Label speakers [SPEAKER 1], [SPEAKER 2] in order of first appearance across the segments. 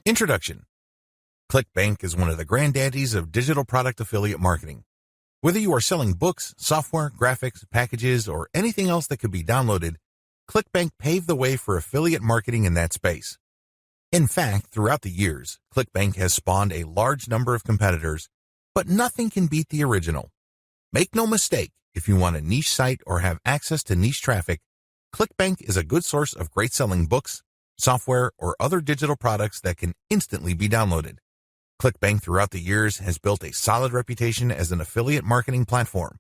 [SPEAKER 1] Introduction. Clickbank is one of the granddaddies of digital product affiliate marketing. Whether you are selling books, software, graphics, packages, or anything else that could be downloaded, Clickbank paved the way for affiliate marketing in that space. In fact, throughout the years, Clickbank has spawned a large number of competitors, but nothing can beat the original. Make no mistake, if you want a niche site or have access to niche traffic, Clickbank is a good source of great selling books, software, or other digital products that can instantly be downloaded. Clickbank throughout the years has built a solid reputation as an affiliate marketing platform.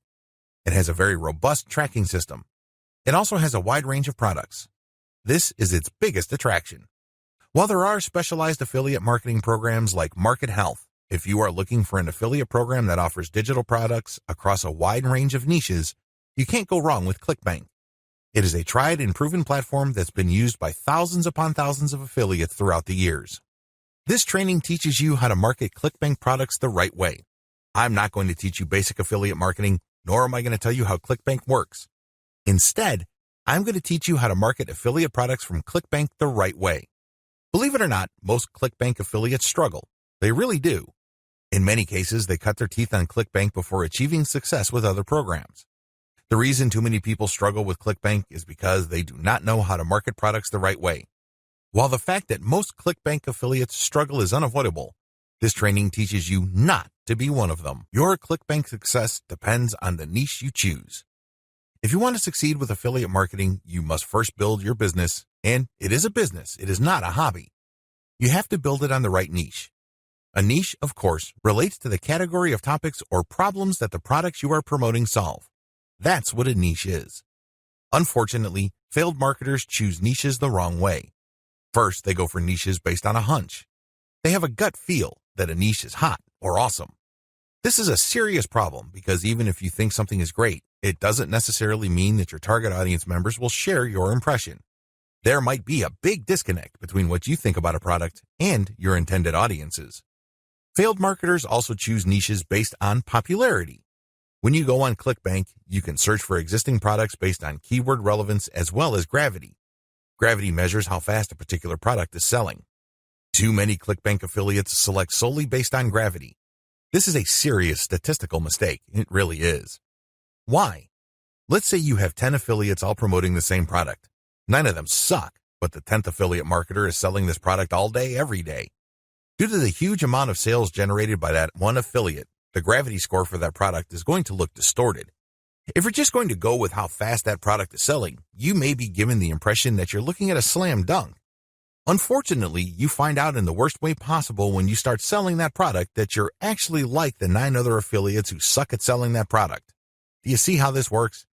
[SPEAKER 1] It has a very robust tracking system. It also has a wide range of products. This is its biggest attraction. While there are specialized affiliate marketing programs like Market Health, if you are looking for an affiliate program that offers digital products across a wide range of niches, you can't go wrong with Clickbank. It is a tried and proven platform that's been used by thousands upon thousands of affiliates throughout the years. This training teaches you how to market Clickbank products the right way. I'm not going to teach you basic affiliate marketing, nor am I going to tell you how Clickbank works. Instead, I'm going to teach you how to market affiliate products from Clickbank the right way. Believe it or not, most Clickbank affiliates struggle. They really do. In many cases, they cut their teeth on Clickbank before achieving success with other programs. The reason too many people struggle with Clickbank is because they do not know how to market products the right way. While the fact that most Clickbank affiliates struggle is unavoidable, this training teaches you not to be one of them. Your Clickbank success depends on the niche you choose. If you want to succeed with affiliate marketing, you must first build your business, and it is a business, it is not a hobby. You have to build it on the right niche. A niche, of course, relates to the category of topics or problems that the products you are promoting solve. That's what a niche is. Unfortunately, failed marketers choose niches the wrong way. First, they go for niches based on a hunch. They have a gut feel that a niche is hot or awesome. This is a serious problem because even if you think something is great, it doesn't necessarily mean that your target audience members will share your impression. There might be a big disconnect between what you think about a product and your intended audiences. Failed marketers also choose niches based on popularity. When you go on Clickbank, you can search for existing products based on keyword relevance as well as gravity. Gravity measures how fast a particular product is selling. Too many Clickbank affiliates select solely based on gravity. This is a serious statistical mistake. It really is. Why? Let's say you have 10 affiliates all promoting the same product. 9 of them suck, but the 10th affiliate marketer is selling this product all day, every day. Due to the huge amount of sales generated by that one affiliate, the gravity score for that product is going to look distorted. If you're just going to go with how fast that product is selling, you may be given the impression that you're looking at a slam dunk. Unfortunately, you find out in the worst way possible when you start selling that product that you're actually like the 9 other affiliates who suck at selling that product. Do you see how this works?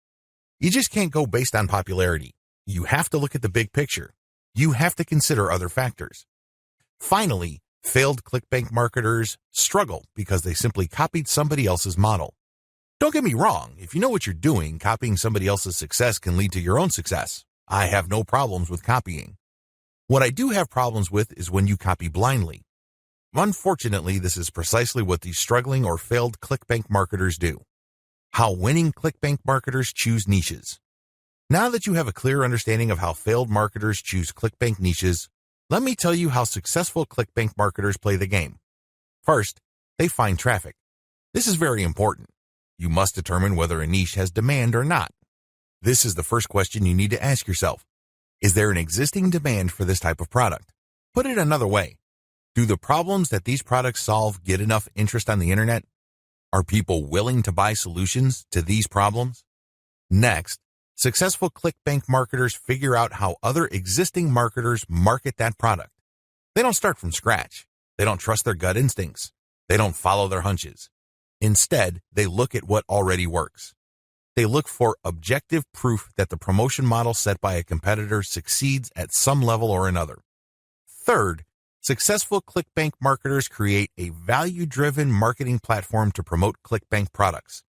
[SPEAKER 1] You just can't go based on popularity. You have to look at the big picture. You have to consider other factors. Finally, failed Clickbank marketers struggle because they simply copied somebody else's model. Don't get me wrong, if you know what you're doing, copying somebody else's success can lead to your own success. I have no problems with copying. What I do have problems with is when you copy blindly. Unfortunately, this is precisely what these struggling or failed Clickbank marketers do. How winning Clickbank marketers choose niches. Now that you have a clear understanding of how failed marketers choose Clickbank niches, let me tell you how successful Clickbank marketers play the game. First, they find traffic. This is very important. You must determine whether a niche has demand or not. This is the first question you need to ask yourself. Is there an existing demand for this type of product? Put it another way. Do the problems that these products solve get enough interest on the internet? Are people willing to buy solutions to these problems? Next, successful Clickbank marketers figure out how other existing marketers market that product. They don't start from scratch. They don't trust their gut instincts. They don't follow their hunches. Instead, they look at what already works. They look for objective proof that the promotion model set by a competitor succeeds at some level or another. Third, successful Clickbank marketers create a value-driven marketing platform to promote Clickbank products.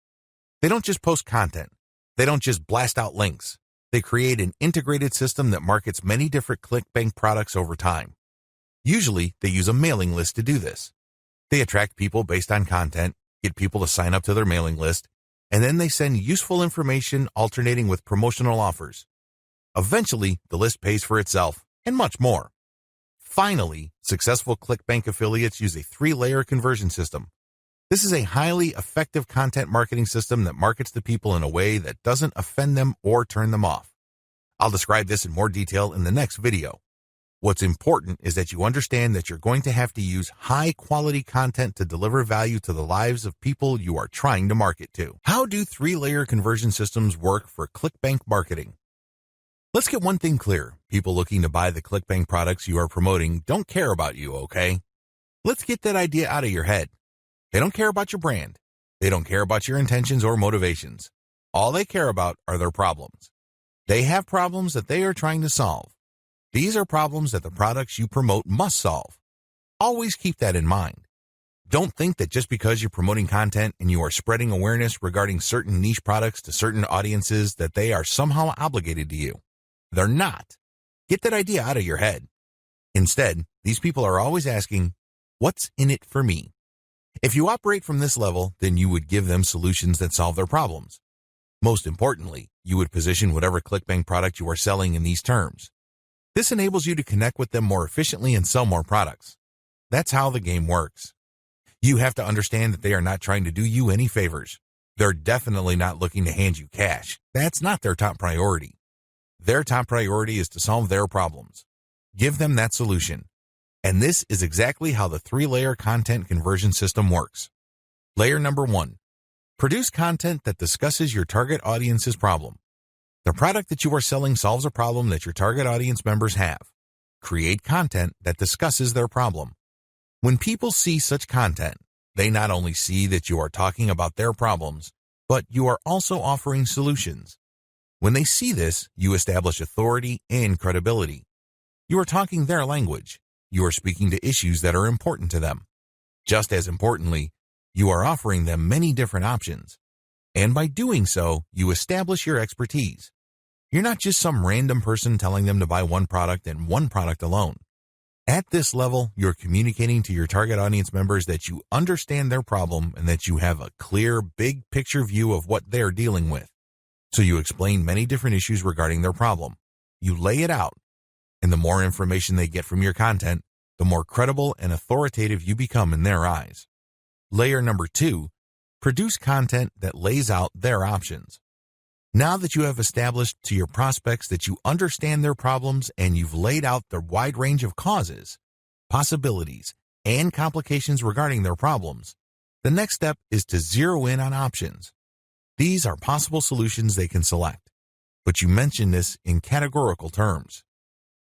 [SPEAKER 1] They don't just post content. They don't just blast out links. They create an integrated system that markets many different Clickbank products over time. Usually, they use a mailing list to do this. They attract people based on content, get people to sign up to their mailing list, and then they send useful information alternating with promotional offers. Eventually, the list pays for itself, and much more. Finally, successful Clickbank affiliates use a 3-layer conversion system. This is a highly effective content marketing system that markets to people in a way that doesn't offend them or turn them off. I'll describe this in more detail in the next video. What's important is that you understand that you're going to have to use high-quality content to deliver value to the lives of people you are trying to market to. How do 3-layer conversion systems work for Clickbank marketing? Let's get one thing clear. People looking to buy the Clickbank products you are promoting don't care about you, okay? Let's get that idea out of your head. They don't care about your brand. They don't care about your intentions or motivations. All they care about are their problems. They have problems that they are trying to solve. These are problems that the products you promote must solve. Always keep that in mind. Don't think that just because you're promoting content and you are spreading awareness regarding certain niche products to certain audiences that they are somehow obligated to you. They're not. Get that idea out of your head. Instead, these people are always asking, what's in it for me? If you operate from this level, then you would give them solutions that solve their problems. Most importantly, you would position whatever Clickbank product you are selling in these terms. This enables you to connect with them more efficiently and sell more products. That's how the game works. You have to understand that they are not trying to do you any favors. They're definitely not looking to hand you cash. That's not their top priority. Their top priority is to solve their problems. Give them that solution. And this is exactly how the 3-layer content conversion system works. Layer number 1. Produce content that discusses your target audience's problem. The product that you are selling solves a problem that your target audience members have. Create content that discusses their problem. When people see such content, they not only see that you are talking about their problems, but you are also offering solutions. When they see this, you establish authority and credibility. You are talking their language. You are speaking to issues that are important to them. Just as importantly, you are offering them many different options. And by doing so, you establish your expertise. You're not just some random person telling them to buy one product and one product alone. At this level, you're communicating to your target audience members that you understand their problem and that you have a clear, big picture view of what they're dealing with. So you explain many different issues regarding their problem. You lay it out. And the more information they get from your content, the more credible and authoritative you become in their eyes. Layer number 2. Produce content that lays out their options. Now that you have established to your prospects that you understand their problems and you've laid out the wide range of causes, possibilities, and complications regarding their problems, the next step is to zero in on options. These are possible solutions they can select, but you mention this in categorical terms.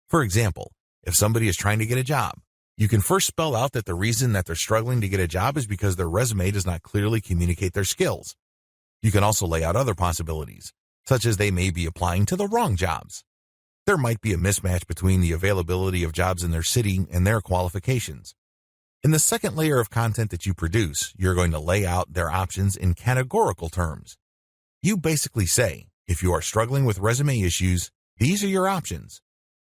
[SPEAKER 1] For example, if somebody is trying to get a job, you can first spell out that the reason that they're struggling to get a job is because their resume does not clearly communicate their skills. You can also lay out other possibilities, such as they may be applying to the wrong jobs. There might be a mismatch between the availability of jobs in their city and their qualifications. In the second layer of content that you produce, you're going to lay out their options in categorical terms. You basically say, if you are struggling with resume issues, these are your options.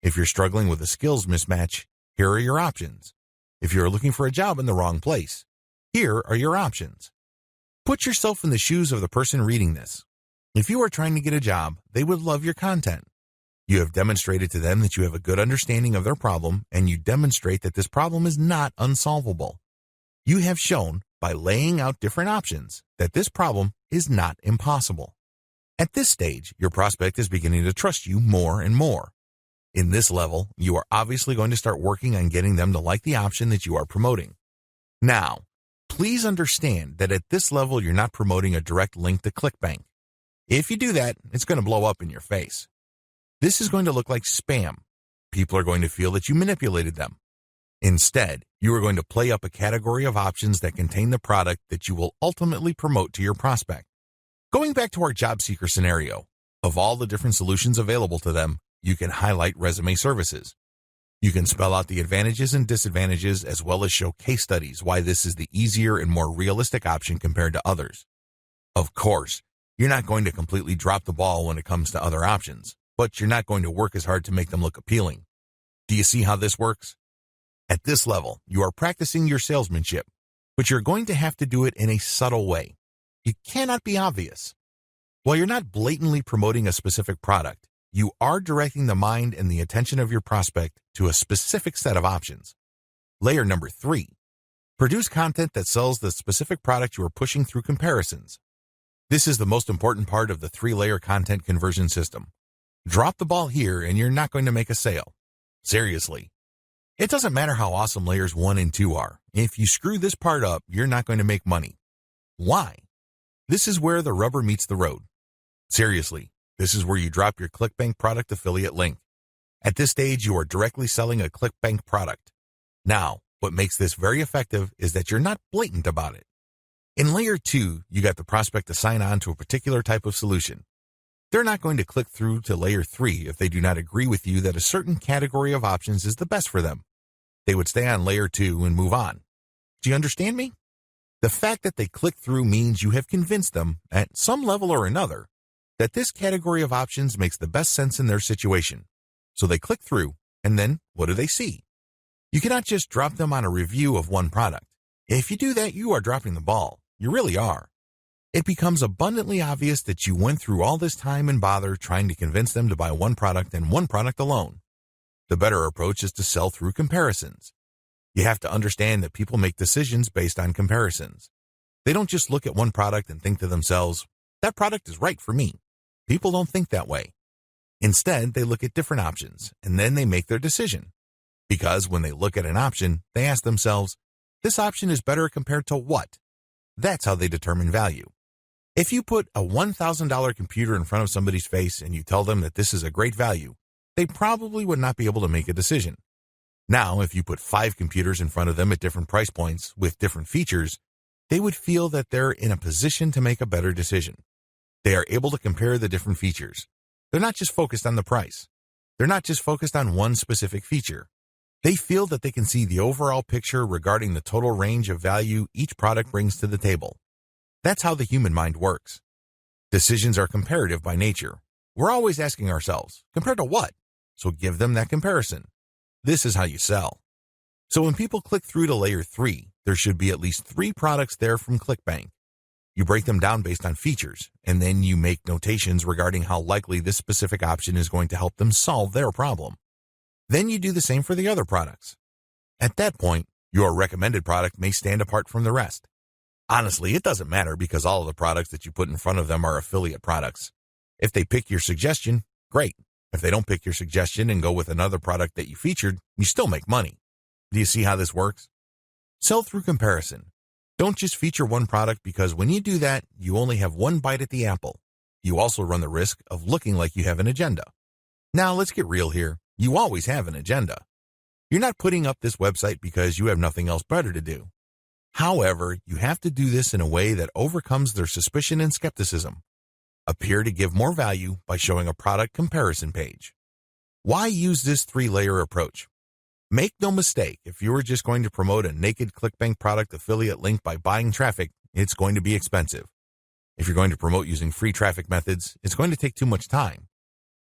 [SPEAKER 1] If you're struggling with a skills mismatch, here are your options. If you're looking for a job in the wrong place, here are your options. Put yourself in the shoes of the person reading this. If you are trying to get a job, they would love your content. You have demonstrated to them that you have a good understanding of their problem, and you demonstrate that this problem is not unsolvable. You have shown, by laying out different options, that this problem is not impossible. At this stage, your prospect is beginning to trust you more and more. In this level, you are obviously going to start working on getting them to like the option that you are promoting. Now, please understand that at this level, you're not promoting a direct link to Clickbank. If you do that, it's going to blow up in your face. This is going to look like spam. People are going to feel that you manipulated them. Instead, you are going to play up a category of options that contain the product that you will ultimately promote to your prospect. Going back to our job seeker scenario, of all the different solutions available to them, you can highlight resume services. You can spell out the advantages and disadvantages as well as show case studies why this is the easier and more realistic option compared to others. Of course, you're not going to completely drop the ball when it comes to other options, but you're not going to work as hard to make them look appealing. Do you see how this works? At this level, you are practicing your salesmanship, but you're going to have to do it in a subtle way. You cannot be obvious. While you're not blatantly promoting a specific product, you are directing the mind and the attention of your prospect to a specific set of options. Layer number 3. Produce content that sells the specific product you are pushing through comparisons. This is the most important part of the 3-layer content conversion system. Drop the ball here and you're not going to make a sale. Seriously. It doesn't matter how awesome layers 1 and 2 are. If you screw this part up, you're not going to make money. Why? This is where the rubber meets the road. Seriously, this is where you drop your Clickbank product affiliate link. At this stage, you are directly selling a Clickbank product. Now, what makes this very effective is that you're not blatant about it. In layer 2, you got the prospect to sign on to a particular type of solution. They're not going to click through to layer 3 if they do not agree with you that a certain category of options is the best for them. They would stay on layer 2 and move on. Do you understand me? The fact that they click through means you have convinced them, at some level or another, that this category of options makes the best sense in their situation. So they click through, and then what do they see? You cannot just drop them on a review of one product. If you do that, you are dropping the ball. You really are. It becomes abundantly obvious that you went through all this time and bother trying to convince them to buy one product and one product alone. The better approach is to sell through comparisons. You have to understand that people make decisions based on comparisons. They don't just look at one product and think to themselves, that product is right for me. People don't think that way. Instead, they look at different options, and then they make their decision. Because when they look at an option, they ask themselves, this option is better compared to what? That's how they determine value. If you put a $1,000 computer in front of somebody's face and you tell them that this is a great value, they probably would not be able to make a decision. Now, if you put 5 computers in front of them at different price points with different features, they would feel that they're in a position to make a better decision. They are able to compare the different features. They're not just focused on the price. They're not just focused on one specific feature. They feel that they can see the overall picture regarding the total range of value each product brings to the table. That's how the human mind works. Decisions are comparative by nature. We're always asking ourselves, compared to what? So give them that comparison. This is how you sell. So when people click through to layer 3, there should be at least 3 products there from Clickbank. You break them down based on features, and then you make notations regarding how likely this specific option is going to help them solve their problem. Then you do the same for the other products. At that point, your recommended product may stand apart from the rest. Honestly, it doesn't matter because all of the products that you put in front of them are affiliate products. If they pick your suggestion, great. If they don't pick your suggestion and go with another product that you featured, you still make money. Do you see how this works? Sell through comparison. Don't just feature one product because when you do that, you only have one bite at the apple. You also run the risk of looking like you have an agenda. Now, let's get real here. You always have an agenda. You're not putting up this website because you have nothing else better to do. However, you have to do this in a way that overcomes their suspicion and skepticism. Appear to give more value by showing a product comparison page. Why use this 3-layer approach? Make no mistake, if you are just going to promote a naked Clickbank product affiliate link by buying traffic, it's going to be expensive. If you're going to promote using free traffic methods, it's going to take too much time.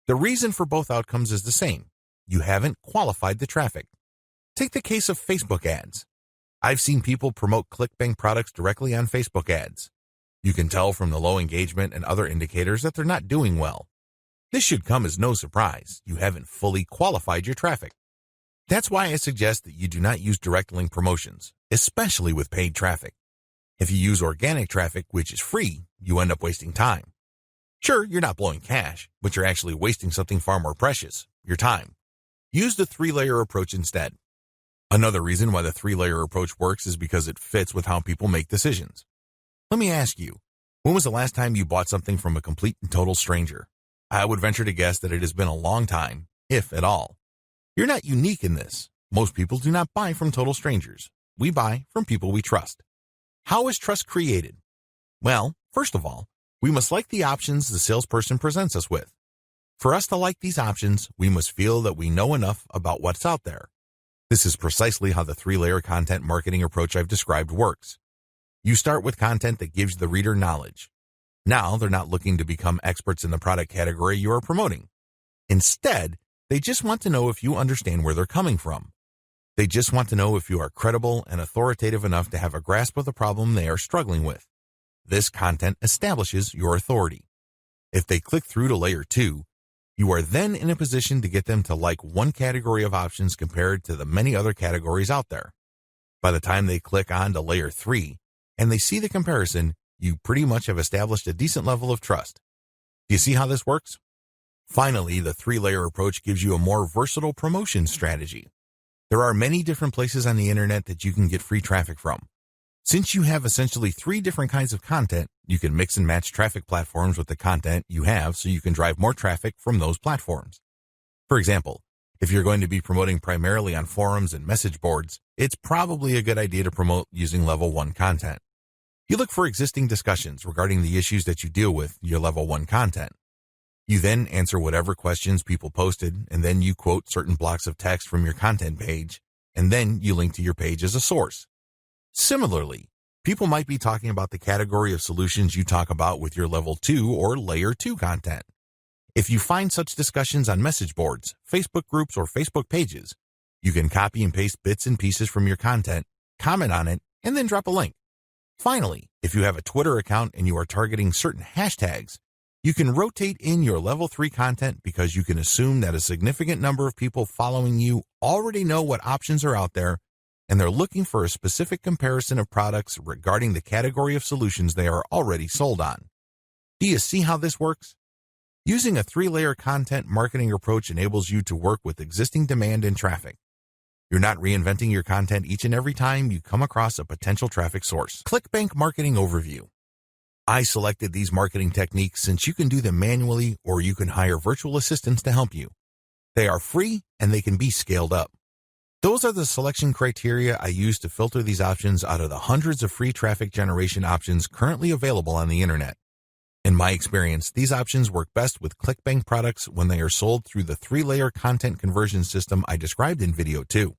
[SPEAKER 1] The reason for both outcomes is the same. You haven't qualified the traffic. Take the case of Facebook ads. I've seen people promote Clickbank products directly on Facebook ads. You can tell from the low engagement and other indicators that they're not doing well. This should come as no surprise. You haven't fully qualified your traffic. That's why I suggest that you do not use direct link promotions, especially with paid traffic. If you use organic traffic, which is free, you end up wasting time. Sure, you're not blowing cash, but you're actually wasting something far more precious, your time. Use the 3-layer approach instead. Another reason why the 3-layer approach works is because it fits with how people make decisions. Let me ask you, when was the last time you bought something from a complete and total stranger? I would venture to guess that it has been a long time, if at all. You're not unique in this. Most people do not buy from total strangers. We buy from people we trust. How is trust created? Well, first of all, we must like the options the salesperson presents us with. For us to like these options, we must feel that we know enough about what's out there. This is precisely how the 3-layer content marketing approach I've described works. You start with content that gives the reader knowledge. Now they're not looking to become experts in the product category you are promoting. Instead, they just want to know if you understand where they're coming from. They just want to know if you are credible and authoritative enough to have a grasp of the problem they are struggling with. This content establishes your authority. If they click through to layer 2, You are then in a position to get them to like one category of options compared to the many other categories out there. By the time they click on to layer 3 and they see the comparison, you pretty much have established a decent level of trust. Do you see how this works? Finally, the 3-layer approach gives you a more versatile promotion strategy. There are many different places on the internet that you can get free traffic from. Since you have essentially 3 different kinds of content, you can mix and match traffic platforms with the content you have so you can drive more traffic from those platforms. For example, if you're going to be promoting primarily on forums and message boards, it's probably a good idea to promote using level 1 content. You look for existing discussions regarding the issues that you deal with your level 1 content. You then answer whatever questions people posted, and then you quote certain blocks of text from your content page, and then you link to your page as a source. Similarly, people might be talking about the category of solutions you talk about with your level 2 or layer 2 content. If you find such discussions on message boards, Facebook groups, or Facebook pages, you can copy and paste bits and pieces from your content, comment on it, and then drop a link. Finally, if you have a Twitter account and you are targeting certain hashtags, you can rotate in your level 3 content because you can assume that a significant number of people following you already know what options are out there and they're looking for a specific comparison of products regarding the category of solutions they are already sold on. Do you see how this works? Using a 3-layer content marketing approach enables you to work with existing demand and traffic. You're not reinventing your content each and every time you come across a potential traffic source. Clickbank Marketing Overview. I selected these marketing techniques since you can do them manually or you can hire virtual assistants to help you. They are free and they can be scaled up. Those are the selection criteria I use to filter these options out of the hundreds of free traffic generation options currently available on the internet. In my experience, these options work best with Clickbank products when they are sold through the 3-layer content conversion system I described in video 2.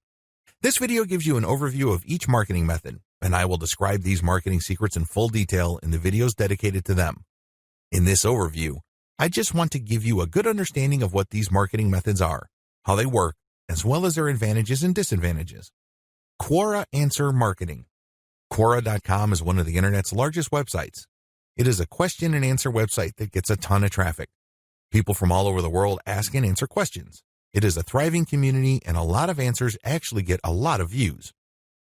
[SPEAKER 1] This video gives you an overview of each marketing method, and I will describe these marketing secrets in full detail in the videos dedicated to them. In this overview, I just want to give you a good understanding of what these marketing methods are, how they work, as well as their advantages and disadvantages. Quora Answer Marketing. Quora.com is one of the internet's largest websites. It is a question and answer website that gets a ton of traffic. People from all over the world ask and answer questions. It is a thriving community and a lot of answers actually get a lot of views.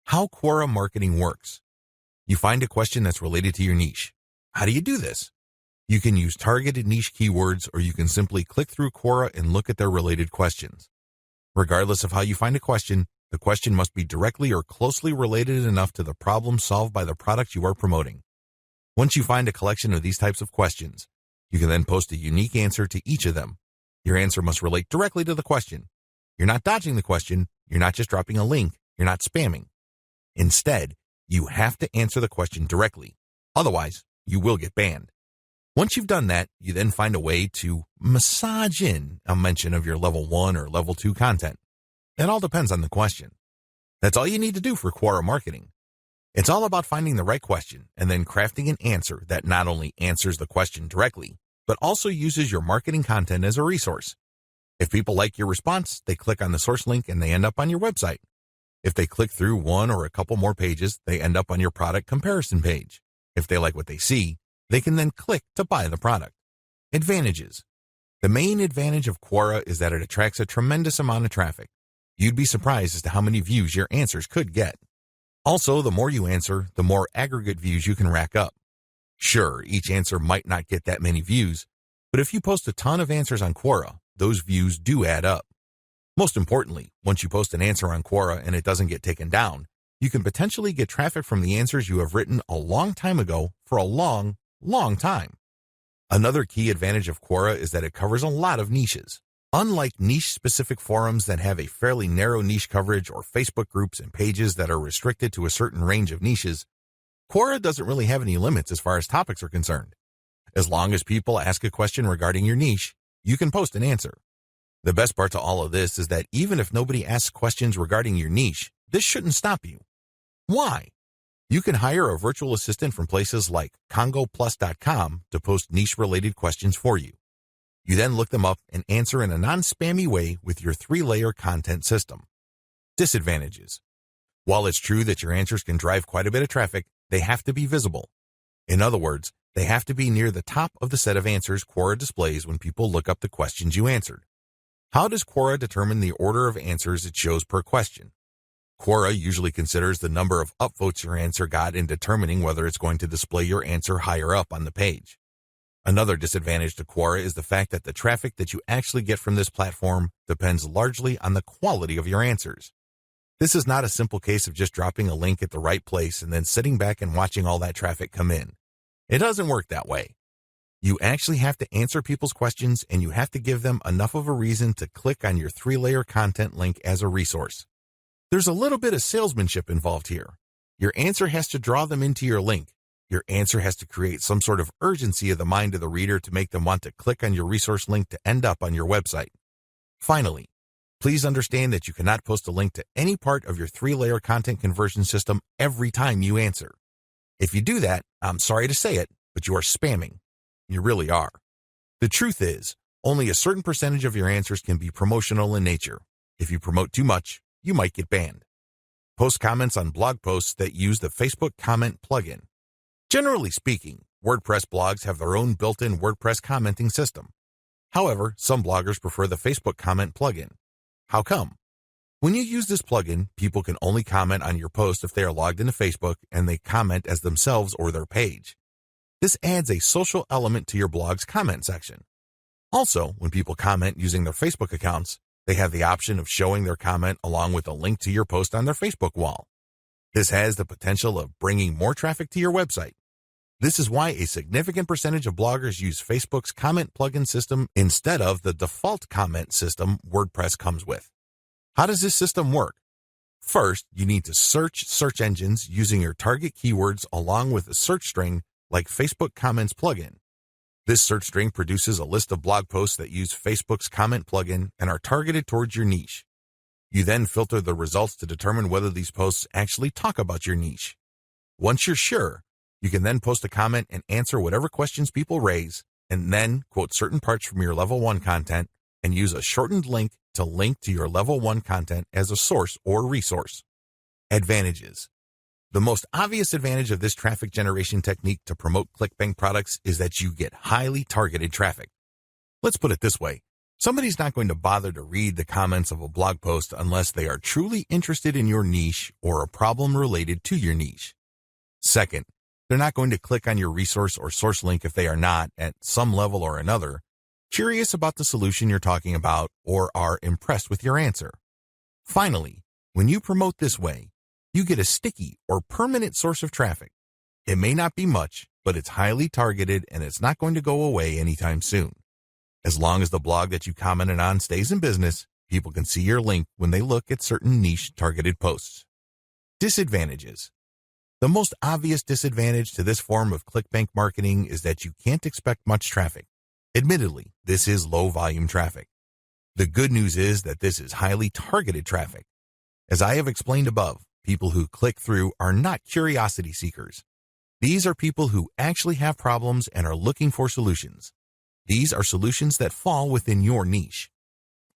[SPEAKER 1] How Quora marketing works. You find a question that's related to your niche. How do you do this? You can use targeted niche keywords or you can simply click through Quora and look at their related questions. Regardless of how you find a question, the question must be directly or closely related enough to the problem solved by the product you are promoting. Once you find a collection of these types of questions, you can then post a unique answer to each of them. Your answer must relate directly to the question. You're not dodging the question. You're not just dropping a link. You're not spamming. Instead, you have to answer the question directly. Otherwise, you will get banned. Once you've done that, you then find a way to massage in a mention of your level 1 or level 2 content. It all depends on the question. That's all you need to do for Quora marketing. It's all about finding the right question and then crafting an answer that not only answers the question directly, but also uses your marketing content as a resource. If people like your response, they click on the source link and they end up on your website. If they click through one or a couple more pages, they end up on your product comparison page. If they like what they see, they can then click to buy the product. Advantages. The main advantage of Quora is that it attracts a tremendous amount of traffic. You'd be surprised as to how many views your answers could get. Also, the more you answer, the more aggregate views you can rack up. Sure, each answer might not get that many views, but if you post a ton of answers on Quora, those views do add up. Most importantly, once you post an answer on Quora and it doesn't get taken down, you can potentially get traffic from the answers you have written a long time ago for a long, long time. Another key advantage of Quora is that it covers a lot of niches. Unlike niche-specific forums that have a fairly narrow niche coverage or Facebook groups and pages that are restricted to a certain range of niches, Quora doesn't really have any limits as far as topics are concerned. As long as people ask a question regarding your niche, you can post an answer. The best part to all of this is that even if nobody asks questions regarding your niche, this shouldn't stop you. Why? You can hire a virtual assistant from places like congoplus.com to post niche-related questions for you. You then look them up and answer in a non-spammy way with your 3-layer content system. Disadvantages. While it's true that your answers can drive quite a bit of traffic, they have to be visible. In other words, They have to be near the top of the set of answers Quora displays when people look up the questions you answered. How does Quora determine the order of answers it shows per question? Quora usually considers the number of upvotes your answer got in determining whether it's going to display your answer higher up on the page. Another disadvantage to Quora is the fact that the traffic that you actually get from this platform depends largely on the quality of your answers. This is not a simple case of just dropping a link at the right place and then sitting back and watching all that traffic come in. It doesn't work that way. You actually have to answer people's questions, and you have to give them enough of a reason to click on your 3-layer content link as a resource. There's a little bit of salesmanship involved here. Your answer has to draw them into your link. Your answer has to create some sort of urgency of the mind of the reader to make them want to click on your resource link to end up on your website. Finally, please understand that you cannot post a link to any part of your 3-layer content conversion system every time you answer. If you do that, I'm sorry to say it, but you are spamming. You really are. The truth is, only a certain percentage of your answers can be promotional in nature. If you promote too much, you might get banned. Post comments on blog posts that use the Facebook comment plugin. Generally speaking, WordPress blogs have their own built-in WordPress commenting system. However, some bloggers prefer the Facebook comment plugin. How come? When you use this plugin, people can only comment on your post if they are logged into Facebook and they comment as themselves or their page. This adds a social element to your blog's comment section. Also, when people comment using their Facebook accounts, they have the option of showing their comment along with a link to your post on their Facebook wall. This has the potential of bringing more traffic to your website. This is why a significant percentage of bloggers use Facebook's comment plugin system instead of the default comment system WordPress comes with. How does this system work? First, you need to search search engines using your target keywords along with a search string like Facebook Comments plugin. This search string produces a list of blog posts that use Facebook's comment plugin and are targeted towards your niche. You then filter the results to determine whether these posts actually talk about your niche. Once you're sure, you can then post a comment and answer whatever questions people raise, and then quote certain parts from your level 1 content and use a shortened link to link to your level 1 content as a source or resource. Advantages. The most obvious advantage of this traffic generation technique to promote Clickbank products is that you get highly targeted traffic. Let's put it this way. Somebody's not going to bother to read the comments of a blog post unless they are truly interested in your niche or a problem related to your niche. Second, they're not going to click on your resource or source link if they are not, at some level or another, curious about the solution you're talking about or are impressed with your answer. Finally, when you promote this way, you get a sticky or permanent source of traffic. It may not be much, but it's highly targeted and it's not going to go away anytime soon. As long as the blog that you commented on stays in business, people can see your link when they look at certain niche targeted posts. Disadvantages. The most obvious disadvantage to this form of Clickbank marketing is that you can't expect much traffic. Admittedly, this is low-volume traffic. The good news is that this is highly targeted traffic. As I have explained above, people who click through are not curiosity seekers. These are people who actually have problems and are looking for solutions. These are solutions that fall within your niche.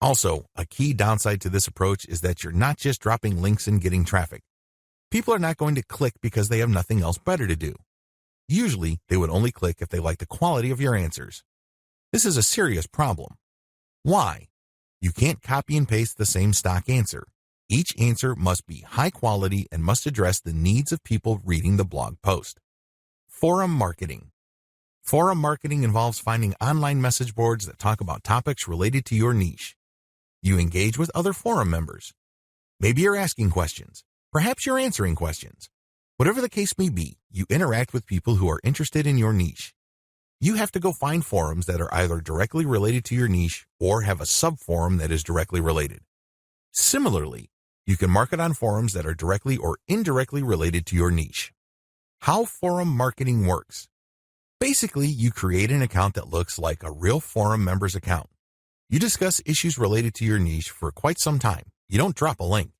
[SPEAKER 1] Also, a key downside to this approach is that you're not just dropping links and getting traffic. People are not going to click because they have nothing else better to do. Usually, they would only click if they like the quality of your answers. This is a serious problem. Why? You can't copy and paste the same stock answer. Each answer must be high quality and must address the needs of people reading the blog post. Forum marketing. Forum marketing involves finding online message boards that talk about topics related to your niche. You engage with other forum members. Maybe you're asking questions. Perhaps you're answering questions. Whatever the case may be, you interact with people who are interested in your niche. You have to go find forums that are either directly related to your niche or have a sub-forum that is directly related. Similarly, you can market on forums that are directly or indirectly related to your niche. How forum marketing works. Basically, you create an account that looks like a real forum member's account. You discuss issues related to your niche for quite some time. You don't drop a link.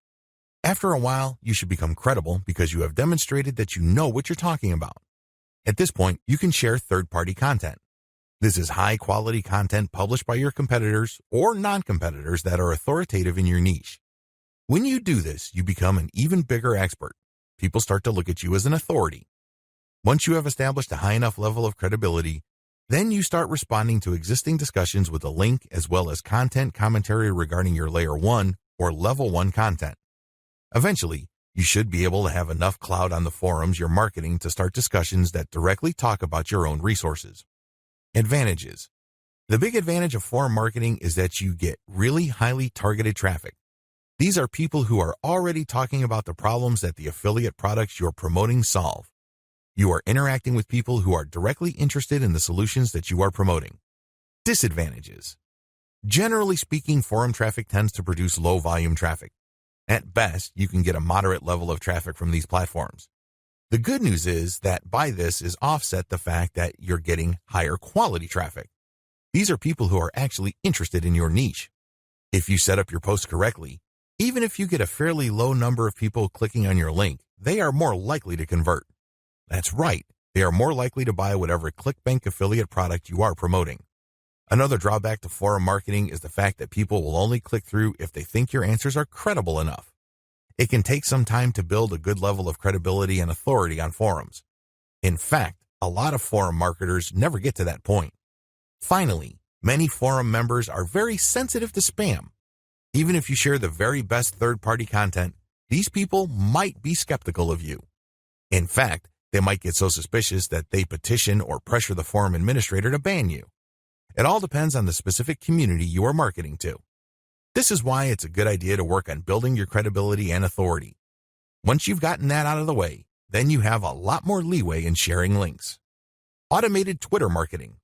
[SPEAKER 1] After a while, you should become credible because you have demonstrated that you know what you're talking about. At this point, you can share third-party content. This is high-quality content published by your competitors or non-competitors that are authoritative in your niche. When you do this, you become an even bigger expert. People start to look at you as an authority. Once you have established a high enough level of credibility, then you start responding to existing discussions with a link as well as content commentary regarding your Layer 1 or Level 1 content. Eventually, you should be able to have enough clout on the forums you're marketing to start discussions that directly talk about your own resources. Advantages. The big advantage of forum marketing is that you get really highly targeted traffic. These are people who are already talking about the problems that the affiliate products you're promoting solve. You are interacting with people who are directly interested in the solutions that you are promoting. Disadvantages. Generally speaking, forum traffic tends to produce low volume traffic. At best, you can get a moderate level of traffic from these platforms. The good news is that by this is offset the fact that you're getting higher quality traffic. These are people who are actually interested in your niche. If you set up your post correctly, even if you get a fairly low number of people clicking on your link, they are more likely to convert. That's right, they are more likely to buy whatever Clickbank affiliate product you are promoting. Another drawback to forum marketing is the fact that people will only click through if they think your answers are credible enough. It can take some time to build a good level of credibility and authority on forums. In fact, a lot of forum marketers never get to that point. Finally, many forum members are very sensitive to spam. Even if you share the very best third-party content, these people might be skeptical of you. In fact, they might get so suspicious that they petition or pressure the forum administrator to ban you. It all depends on the specific community you are marketing to. This is why it's a good idea to work on building your credibility and authority. Once you've gotten that out of the way, then you have a lot more leeway in sharing links. Automated Twitter marketing.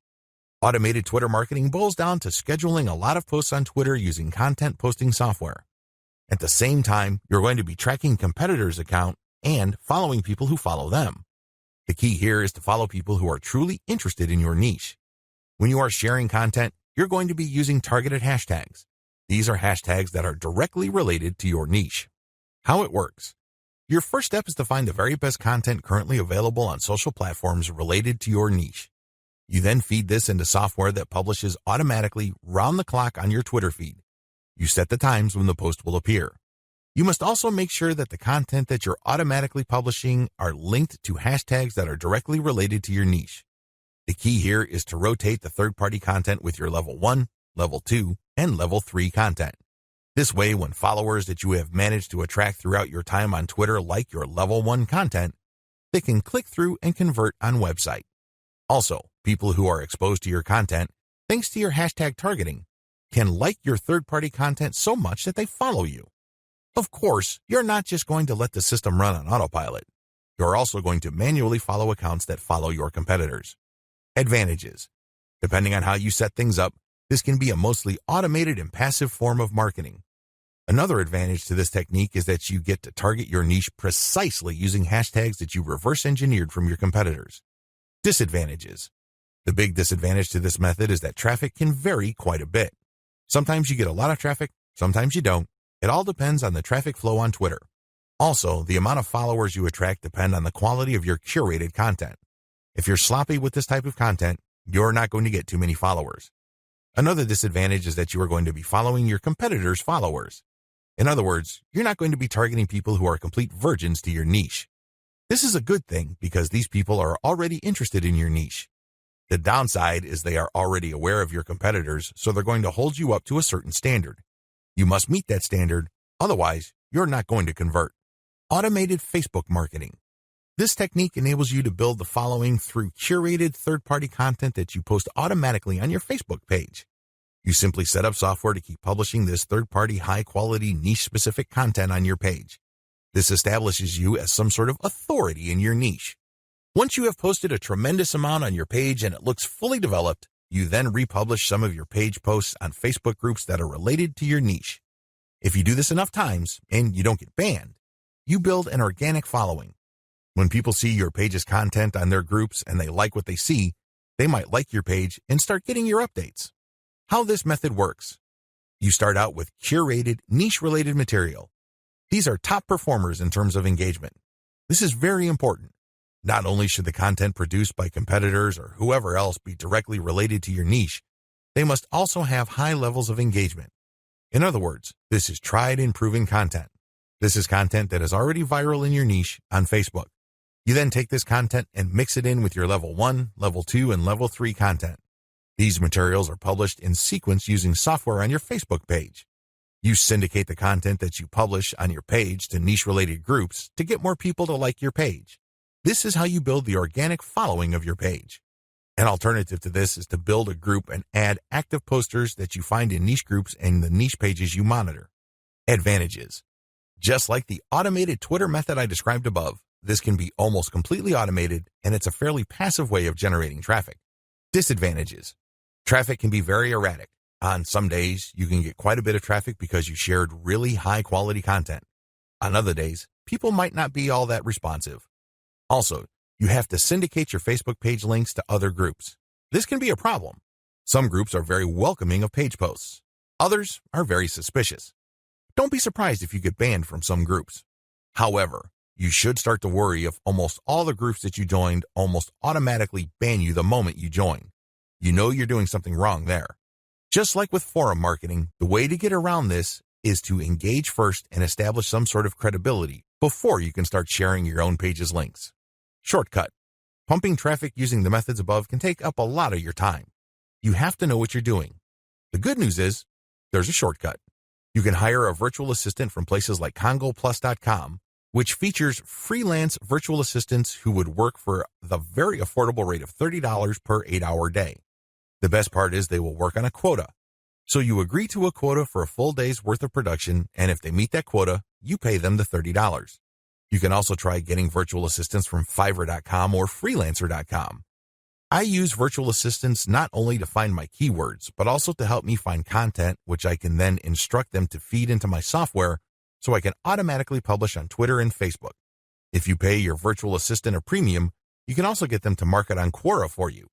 [SPEAKER 1] Automated Twitter marketing boils down to scheduling a lot of posts on Twitter using content posting software. At the same time, you're going to be tracking competitors' account and following people who follow them. The key here is to follow people who are truly interested in your niche. When you are sharing content, you're going to be using targeted hashtags. These are hashtags that are directly related to your niche. How it works. Your first step is to find the very best content currently available on social platforms related to your niche. You then feed this into software that publishes automatically round the clock on your Twitter feed. You set the times when the post will appear. You must also make sure that the content that you're automatically publishing are linked to hashtags that are directly related to your niche. The key here is to rotate the third-party content with your Level 1, Level 2, and Level 3 content. This way, when followers that you have managed to attract throughout your time on Twitter like your Level 1 content, they can click through and convert on website. Also, people who are exposed to your content, thanks to your hashtag targeting, can like your third-party content so much that they follow you. Of course, you're not just going to let the system run on autopilot. You're also going to manually follow accounts that follow your competitors. Advantages. Depending on how you set things up, this can be a mostly automated and passive form of marketing. Another advantage to this technique is that you get to target your niche precisely using hashtags that you reverse engineered from your competitors. Disadvantages. The big disadvantage to this method is that traffic can vary quite a bit. Sometimes you get a lot of traffic, sometimes you don't. It all depends on the traffic flow on Twitter. Also, the amount of followers you attract depend on the quality of your curated content. If you're sloppy with this type of content, you're not going to get too many followers. Another disadvantage is that you are going to be following your competitors' followers. In other words, you're not going to be targeting people who are complete virgins to your niche. This is a good thing because these people are already interested in your niche. The downside is they are already aware of your competitors, so they're going to hold you up to a certain standard. You must meet that standard, otherwise you're not going to convert. Automated Facebook marketing. This technique enables you to build the following through curated third-party content that you post automatically on your Facebook page. You simply set up software to keep publishing this third-party high-quality niche-specific content on your page. This establishes you as some sort of authority in your niche. Once you have posted a tremendous amount on your page and it looks fully developed, you then republish some of your page posts on Facebook groups that are related to your niche. If you do this enough times and you don't get banned, you build an organic following. When people see your page's content on their groups and they like what they see, they might like your page and start getting your updates. How this method works. You start out with curated, niche-related material. These are top performers in terms of engagement. This is very important. Not only should the content produced by competitors or whoever else be directly related to your niche, they must also have high levels of engagement. In other words, this is tried and proven content. This is content that is already viral in your niche on Facebook. You then take this content and mix it in with your level 1, level 2, and level 3 content. These materials are published in sequence using software on your Facebook page. You syndicate the content that you publish on your page to niche-related groups to get more people to like your page. This is how you build the organic following of your page. An alternative to this is to build a group and add active posters that you find in niche groups and the niche pages you monitor. Advantages. Just like the automated Twitter method I described above, this can be almost completely automated, and it's a fairly passive way of generating traffic. Disadvantages. Traffic can be very erratic. On some days, you can get quite a bit of traffic because you shared really high-quality content. On other days, people might not be all that responsive. Also, you have to syndicate your Facebook page links to other groups. This can be a problem. Some groups are very welcoming of page posts. Others are very suspicious. Don't be surprised if you get banned from some groups. However, you should start to worry if almost all the groups that you joined almost automatically ban you the moment you join. You know you're doing something wrong there. Just like with forum marketing, the way to get around this is to engage first and establish some sort of credibility before you can start sharing your own page's links. Shortcut. Pumping traffic using the methods above can take up a lot of your time. You have to know what you're doing. The good news is, there's a shortcut. You can hire a virtual assistant from places like CongoPlus.com, which features freelance virtual assistants who would work for the very affordable rate of $30 per 8-hour day. The best part is they will work on a quota. So you agree to a quota for a full day's worth of production, and if they meet that quota, you pay them the $30. You can also try getting virtual assistants from Fiverr.com or Freelancer.com. I use virtual assistants not only to find my keywords, but also to help me find content, which I can then instruct them to feed into my software so I can automatically publish on Twitter and Facebook. If you pay your virtual assistant a premium, you can also get them to market on Quora for you.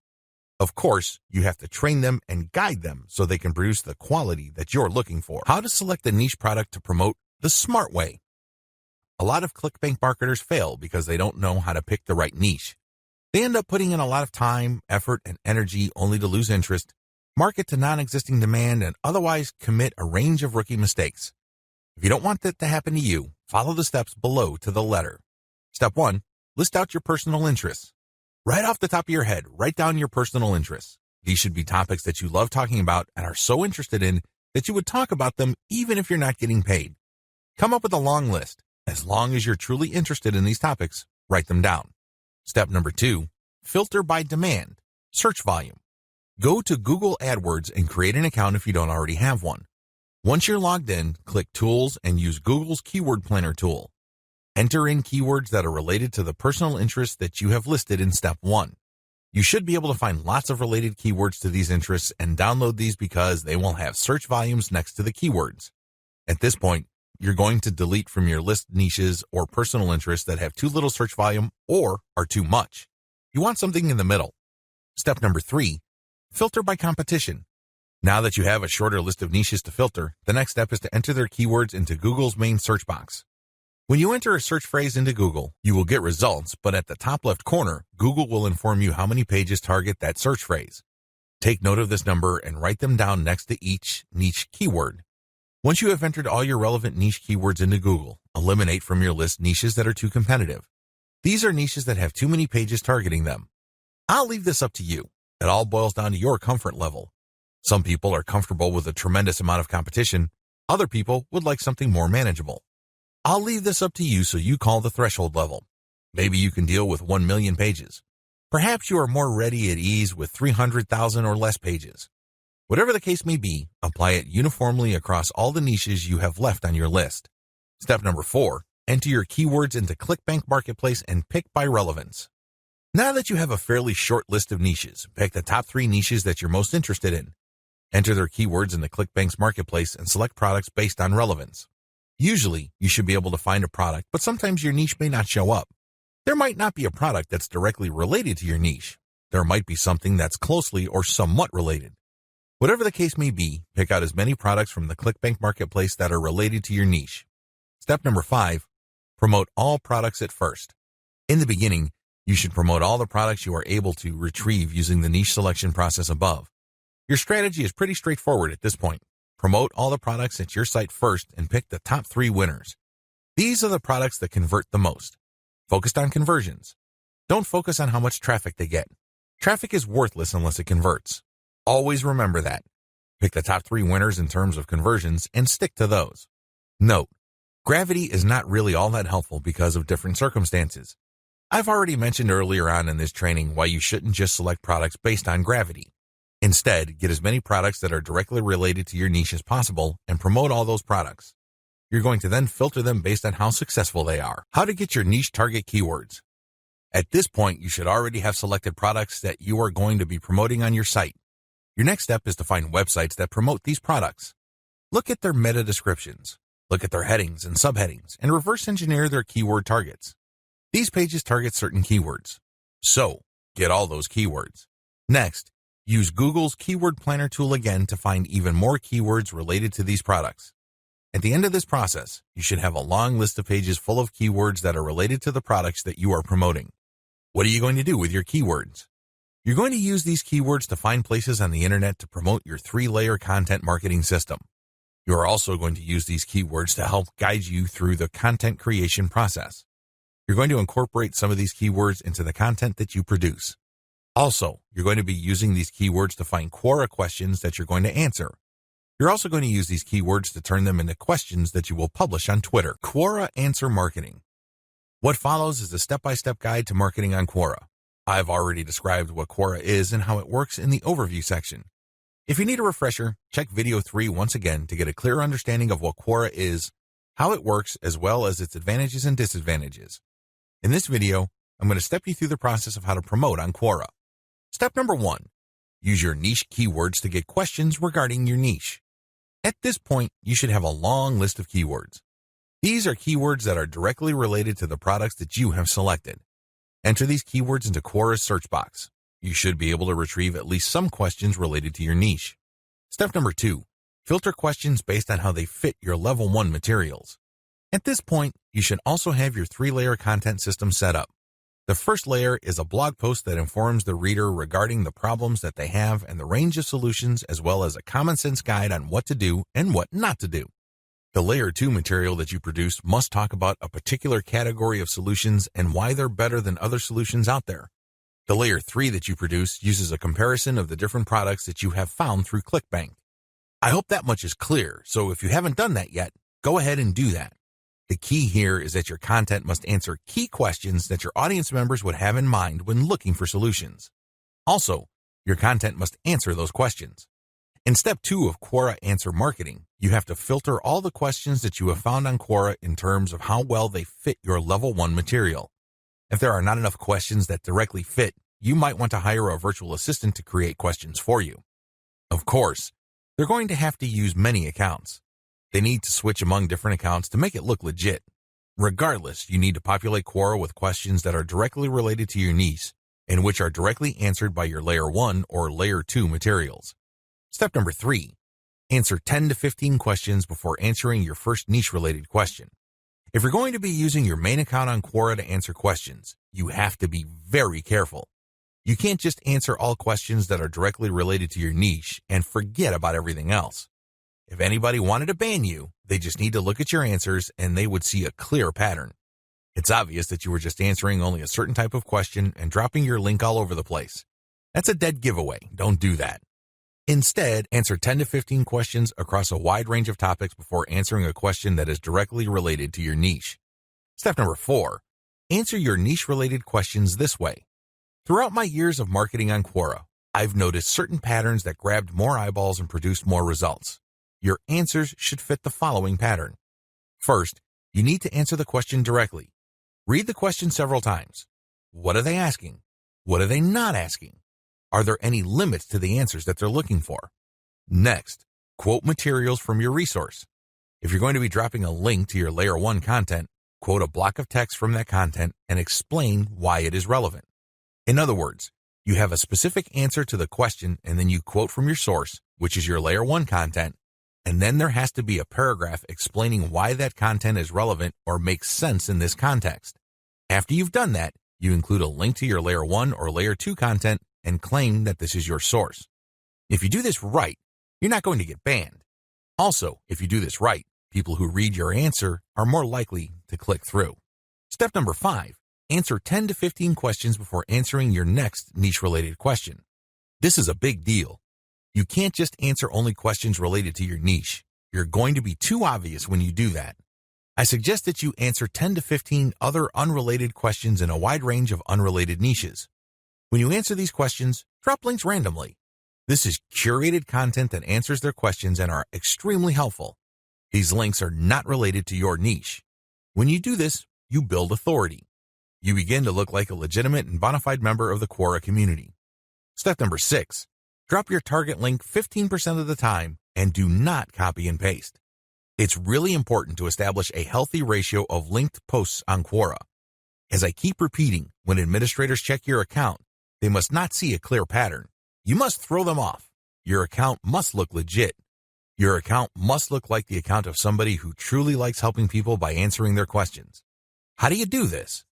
[SPEAKER 1] Of course, you have to train them and guide them so they can produce the quality that you're looking for. How to select a niche product to promote the smart way. A lot of Clickbank marketers fail because they don't know how to pick the right niche. They end up putting in a lot of time, effort, and energy only to lose interest, market to non-existing demand, and otherwise commit a range of rookie mistakes. If you don't want that to happen to you, follow the steps below to the letter. Step 1. List out your personal interests. Right off the top of your head, write down your personal interests. These should be topics that you love talking about and are so interested in that you would talk about them even if you're not getting paid. Come up with a long list. As long as you're truly interested in these topics, write them down. Step number 2, filter by demand, search volume. Go to Google AdWords and create an account if you don't already have one. Once you're logged in, click Tools and use Google's Keyword Planner tool. Enter in keywords that are related to the personal interests that you have listed in Step 1. You should be able to find lots of related keywords to these interests and download these because they will have search volumes next to the keywords. At this point, you're going to delete from your list niches or personal interests that have too little search volume or are too much. You want something in the middle. Step number 3, filter by competition. Now that you have a shorter list of niches to filter, the next step is to enter their keywords into Google's main search box. When you enter a search phrase into Google, you will get results, but at the top left corner, Google will inform you how many pages target that search phrase. Take note of this number and write them down next to each niche keyword. Once you have entered all your relevant niche keywords into Google, eliminate from your list niches that are too competitive. These are niches that have too many pages targeting them. I'll leave this up to you. It all boils down to your comfort level. Some people are comfortable with a tremendous amount of competition. Other people would like something more manageable. I'll leave this up to you so you call the threshold level. Maybe you can deal with 1 million pages. Perhaps you are more ready at ease with 300,000 or less pages. Whatever the case may be, apply it uniformly across all the niches you have left on your list. Step number 4, enter your keywords into Clickbank Marketplace and pick by relevance. Now that you have a fairly short list of niches, pick the top 3 niches that you're most interested in. Enter their keywords in the Clickbank's Marketplace and select products based on relevance. Usually, you should be able to find a product, but sometimes your niche may not show up. There might not be a product that's directly related to your niche. There might be something that's closely or somewhat related. Whatever the case may be, pick out as many products from the Clickbank Marketplace that are related to your niche. Step number 5, promote all products at first. In the beginning, you should promote all the products you are able to retrieve using the niche selection process above. Your strategy is pretty straightforward at this point. Promote all the products at your site first and pick the top 3 winners. These are the products that convert the most. Focused on conversions. Don't focus on how much traffic they get. Traffic is worthless unless it converts. Always remember that. Pick the top 3 winners in terms of conversions and stick to those. Note, gravity is not really all that helpful because of different circumstances. I've already mentioned earlier on in this training why you shouldn't just select products based on gravity. Instead, get as many products that are directly related to your niche as possible and promote all those products. You're going to then filter them based on how successful they are. How to get your niche target keywords. At this point, you should already have selected products that you are going to be promoting on your site. Your next step is to find websites that promote these products. Look at their meta descriptions. Look at their headings and subheadings and reverse engineer their keyword targets. These pages target certain keywords. So, get all those keywords. Next, use Google's Keyword Planner tool again to find even more keywords related to these products. At the end of this process, you should have a long list of pages full of keywords that are related to the products that you are promoting. What are you going to do with your keywords? You're going to use these keywords to find places on the internet to promote your 3-layer content marketing system. You are also going to use these keywords to help guide you through the content creation process. You're going to incorporate some of these keywords into the content that you produce. Also, you're going to be using these keywords to find Quora questions that you're going to answer. You're also going to use these keywords to turn them into questions that you will publish on Twitter. Quora Answer Marketing. What follows is a step-by-step guide to marketing on Quora. I've already described what Quora is and how it works in the overview section. If you need a refresher, check video 3 once again to get a clear understanding of what Quora is, how it works, as well as its advantages and disadvantages. In this video, I'm going to step you through the process of how to promote on Quora. Step number 1, use your niche keywords to get questions regarding your niche. At this point, you should have a long list of keywords. These are keywords that are directly related to the products that you have selected. Enter these keywords into Quora's search box. You should be able to retrieve at least some questions related to your niche. Step number 2, filter questions based on how they fit your level 1 materials. At this point, you should also have your 3-layer content system set up. The first layer is a blog post that informs the reader regarding the problems that they have and the range of solutions, as well as a common sense guide on what to do and what not to do. The layer 2 material that you produce must talk about a particular category of solutions and why they're better than other solutions out there. The layer 3 that you produce uses a comparison of the different products that you have found through Clickbank. I hope that much is clear, so if you haven't done that yet, go ahead and do that. The key here is that your content must answer key questions that your audience members would have in mind when looking for solutions. Also, your content must answer those questions. In step 2 of Quora Answer Marketing, you have to filter all the questions that you have found on Quora in terms of how well they fit your level 1 material. If there are not enough questions that directly fit, you might want to hire a virtual assistant to create questions for you. Of course, they're going to have to use many accounts. They need to switch among different accounts to make it look legit. Regardless, you need to populate Quora with questions that are directly related to your niche and which are directly answered by your layer 1 or layer 2 materials. Step number 3, answer 10 to 15 questions before answering your first niche-related question. If you're going to be using your main account on Quora to answer questions, you have to be very careful. You can't just answer all questions that are directly related to your niche and forget about everything else. If anybody wanted to ban you, they just need to look at your answers and they would see a clear pattern. It's obvious that you were just answering only a certain type of question and dropping your link all over the place. That's a dead giveaway. Don't do that. Instead, answer 10 to 15 questions across a wide range of topics before answering a question that is directly related to your niche. Step number 4, answer your niche-related questions this way. Throughout my years of marketing on Quora, I've noticed certain patterns that grabbed more eyeballs and produced more results. Your answers should fit the following pattern. First, you need to answer the question directly. Read the question several times. What are they asking? What are they not asking? Are there any limits to the answers that they're looking for? Next, quote materials from your resource. If you're going to be dropping a link to your layer 1 content, quote a block of text from that content and explain why it is relevant. In other words, you have a specific answer to the question and then you quote from your source, which is your layer 1 content, and then there has to be a paragraph explaining why that content is relevant or makes sense in this context. After you've done that, you include a link to your layer 1 or layer 2 content and claim that this is your source. If you do this right, you're not going to get banned. Also, if you do this right, people who read your answer are more likely to click through. Step number 5, Answer 10 to 15 questions before answering your next niche-related question. This is a big deal. You can't just answer only questions related to your niche. You're going to be too obvious when you do that. I suggest that you answer 10 to 15 other unrelated questions in a wide range of unrelated niches. When you answer these questions, drop links randomly. This is curated content that answers their questions and are extremely helpful. These links are not related to your niche. When you do this, you build authority. You begin to look like a legitimate and bona fide member of the Quora community. Step number 6, drop your target link 15% of the time and do not copy and paste. It's really important to establish a healthy ratio of linked posts on Quora. As I keep repeating, when administrators check your account, they must not see a clear pattern. You must throw them off. Your account must look legit. Your account must look like the account of somebody who truly likes helping people by answering their questions. How do you do this?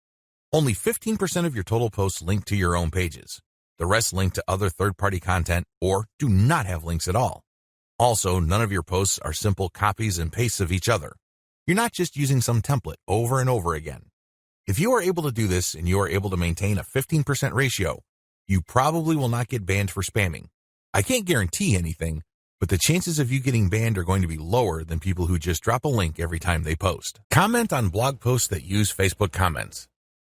[SPEAKER 1] Only 15% of your total posts link to your own pages. The rest link to other third-party content or do not have links at all. Also, none of your posts are simple copies and pastes of each other. You're not just using some template over and over again. If you are able to do this and you are able to maintain a 15% ratio, you probably will not get banned for spamming. I can't guarantee anything, but the chances of you getting banned are going to be lower than people who just drop a link every time they post. Comment on blog posts that use Facebook comments.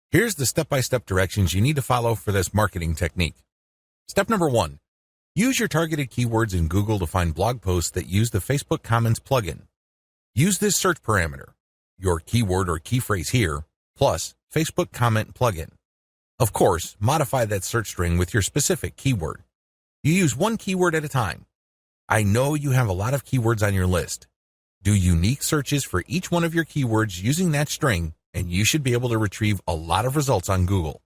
[SPEAKER 1] Here's the step-by-step directions you need to follow for this marketing technique. Step number 1. Use your targeted keywords in Google to find blog posts that use the Facebook Comments plugin. Use this search parameter, your keyword or key phrase here, plus Facebook Comment plugin. Of course, modify that search string with your specific keyword. You use one keyword at a time. I know you have a lot of keywords on your list. Do unique searches for each one of your keywords using that string, and you should be able to retrieve a lot of results on Google.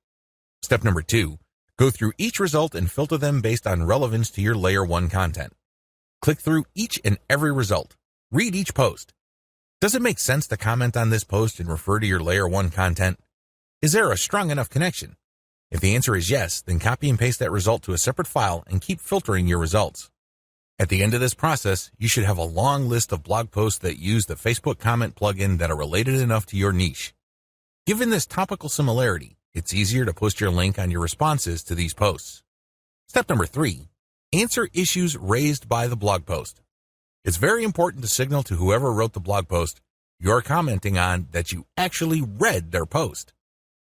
[SPEAKER 1] Step number 2. Go through each result and filter them based on relevance to your Layer 1 content. Click through each and every result. Read each post. Does it make sense to comment on this post and refer to your Layer 1 content? Is there a strong enough connection? If the answer is yes, then copy and paste that result to a separate file and keep filtering your results. At the end of this process, you should have a long list of blog posts that use the Facebook Comment plugin that are related enough to your niche. Given this topical similarity, it's easier to post your link on your responses to these posts. Step number 3. Answer issues raised by the blog post. It's very important to signal to whoever wrote the blog post you're commenting on that you actually read their post.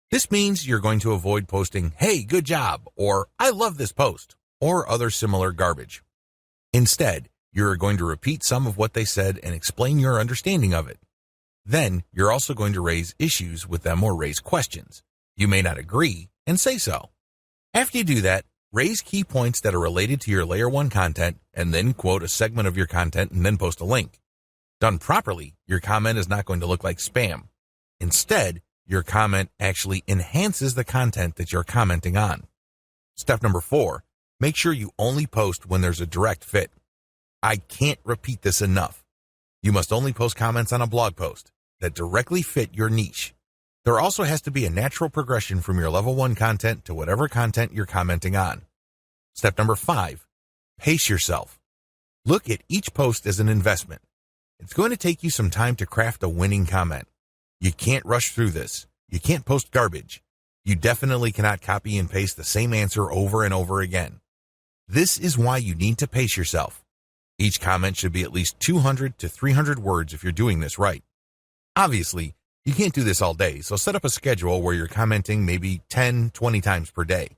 [SPEAKER 1] This means you're going to avoid posting, "Hey, good job," or "I love this post," or other similar garbage. Instead, you're going to repeat some of what they said and explain your understanding of it. Then, you're also going to raise issues with them or raise questions. You may not agree, and say so. After you do that, raise key points that are related to your Layer 1 content, and then quote a segment of your content and then post a link. Done properly, your comment is not going to look like spam. Instead, your comment actually enhances the content that you're commenting on. Step number 4. Make sure you only post when there's a direct fit. I can't repeat this enough. You must only post comments on a blog post that directly fit your niche. There also has to be a natural progression from your level 1 content to whatever content you're commenting on. Step number 5. Pace yourself. Look at each post as an investment. It's going to take you some time to craft a winning comment. You can't rush through this. You can't post garbage. You definitely cannot copy and paste the same answer over and over again. This is why you need to pace yourself. Each comment should be at least 200 to 300 words if you're doing this right. Obviously, you can't do this all day, so set up a schedule where you're commenting maybe 10, 20 times per day.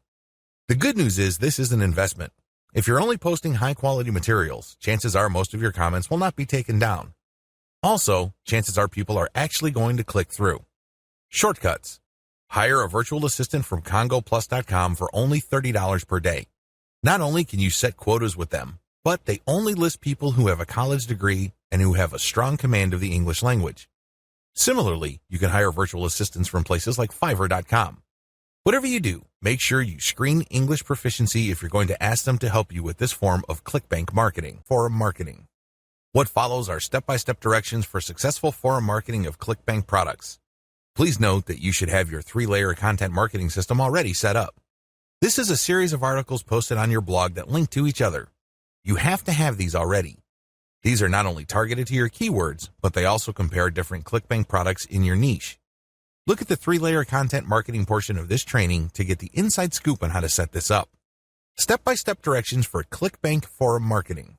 [SPEAKER 1] The good news is this is an investment. If you're only posting high-quality materials, chances are most of your comments will not be taken down. Also, chances are people are actually going to click through. Shortcuts. Hire a virtual assistant from CongoPlus.com for only $30 per day. Not only can you set quotas with them, but they only list people who have a college degree and who have a strong command of the English language. Similarly, you can hire virtual assistants from places like Fiverr.com. Whatever you do, make sure you screen English proficiency if you're going to ask them to help you with this form of Clickbank marketing, forum marketing. What follows are step-by-step directions for successful forum marketing of Clickbank products. Please note that you should have your 3-layer content marketing system already set up. This is a series of articles posted on your blog that link to each other. You have to have these already. These are not only targeted to your keywords, but they also compare different Clickbank products in your niche. Look at the 3-layer content marketing portion of this training to get the inside scoop on how to set this up. Step-by-step directions for Clickbank forum marketing.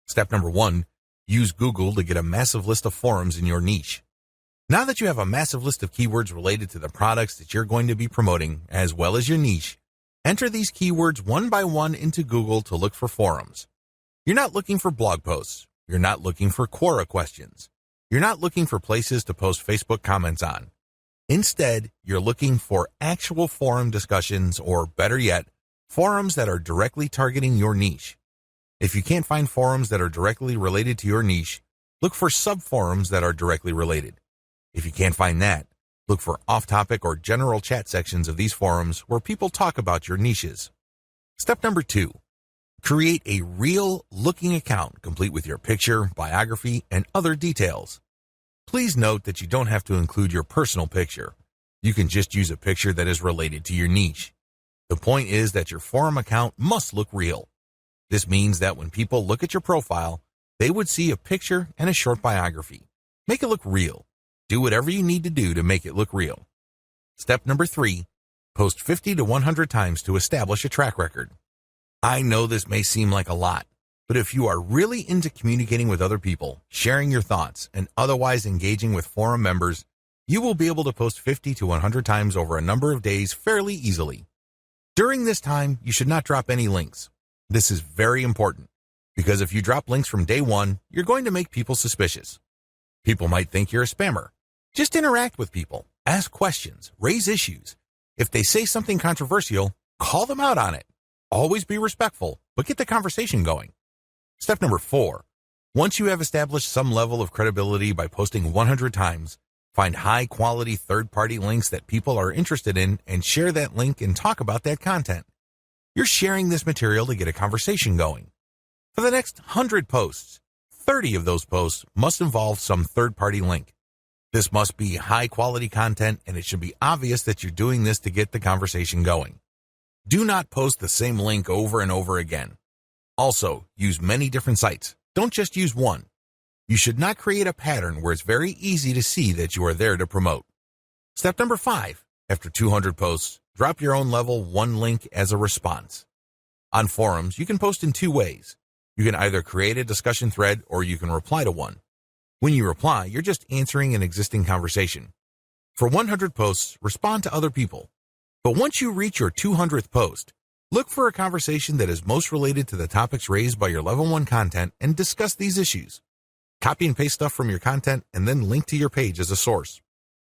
[SPEAKER 1] Step number 1, use Google to get a massive list of forums in your niche. Now that you have a massive list of keywords related to the products that you're going to be promoting, as well as your niche, enter these keywords one by one into Google to look for forums. You're not looking for blog posts. You're not looking for Quora questions. You're not looking for places to post Facebook comments on. Instead, you're looking for actual forum discussions, or better yet, forums that are directly targeting your niche. If you can't find forums that are directly related to your niche, look for sub-forums that are directly related. If you can't find that, look for off-topic or general chat sections of these forums where people talk about your niches. Step number 2, create a real-looking account complete with your picture, biography, and other details. Please note that you don't have to include your personal picture. You can just use a picture that is related to your niche. The point is that your forum account must look real. This means that when people look at your profile, they would see a picture and a short biography. Make it look real. Do whatever you need to do to make it look real. Step number 3, post 50 to 100 times to establish a track record. I know this may seem like a lot, but if you are really into communicating with other people, sharing your thoughts, and otherwise engaging with forum members, you will be able to post 50 to 100 times over a number of days fairly easily. During this time, you should not drop any links. This is very important, because if you drop links from day 1, you're going to make people suspicious. People might think you're a spammer. Just interact with people, ask questions, raise issues. If they say something controversial, call them out on it. Always be respectful, but get the conversation going. Step number 4, once you have established some level of credibility by posting 100 times, find high-quality third-party links that people are interested in and share that link and talk about that content. You're sharing this material to get a conversation going. For the next 100 posts, 30 of those posts must involve some third-party link. This must be high-quality content, and it should be obvious that you're doing this to get the conversation going. Do not post the same link over and over again. Also, use many different sites. Don't just use one. You should not create a pattern where it's very easy to see that you are there to promote. Step number 5, after 200 posts, drop your own level 1 link as a response. On forums, you can post in 2 ways. You can either create a discussion thread or you can reply to one. When you reply, you're just answering an existing conversation. For 100 posts, respond to other people. But once you reach your 200th post, look for a conversation that is most related to the topics raised by your level 1 content and discuss these issues. Copy and paste stuff from your content and then link to your page as a source.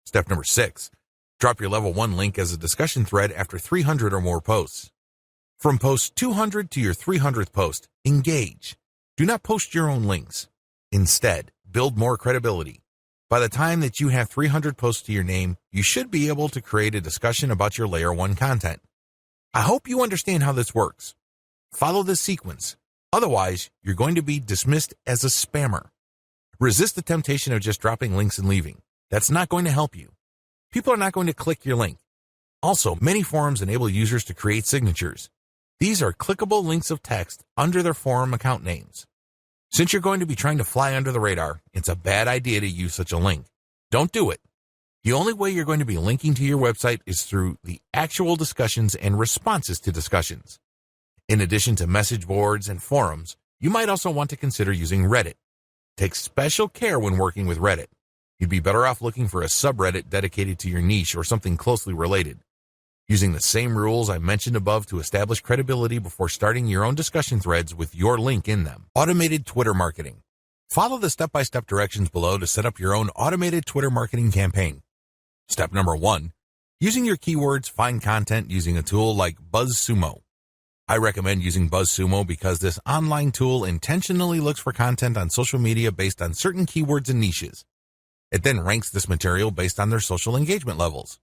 [SPEAKER 1] Step number 6, drop your level 1 link as a discussion thread after 300 or more posts. From post 200 to your 300th post, engage. Do not post your own links. Instead, build more credibility. By the time that you have 300 posts to your name, you should be able to create a discussion about your layer 1 content. I hope you understand how this works. Follow this sequence. Otherwise, you're going to be dismissed as a spammer. Resist the temptation of just dropping links and leaving. That's not going to help you. People are not going to click your link. Also, many forums enable users to create signatures. These are clickable links of text under their forum account names. Since you're going to be trying to fly under the radar, it's a bad idea to use such a link. Don't do it. The only way you're going to be linking to your website is through the actual discussions and responses to discussions. In addition to message boards and forums, you might also want to consider using Reddit. Take special care when working with Reddit. You'd be better off looking for a subreddit dedicated to your niche or something closely related. Using the same rules I mentioned above to establish credibility before starting your own discussion threads with your link in them. Automated Twitter marketing. Follow the step-by-step directions below to set up your own automated Twitter marketing campaign. Step number 1, using your keywords, find content using a tool like BuzzSumo. I recommend using BuzzSumo because this online tool intentionally looks for content on social media based on certain keywords and niches. It then ranks this material based on their social engagement levels.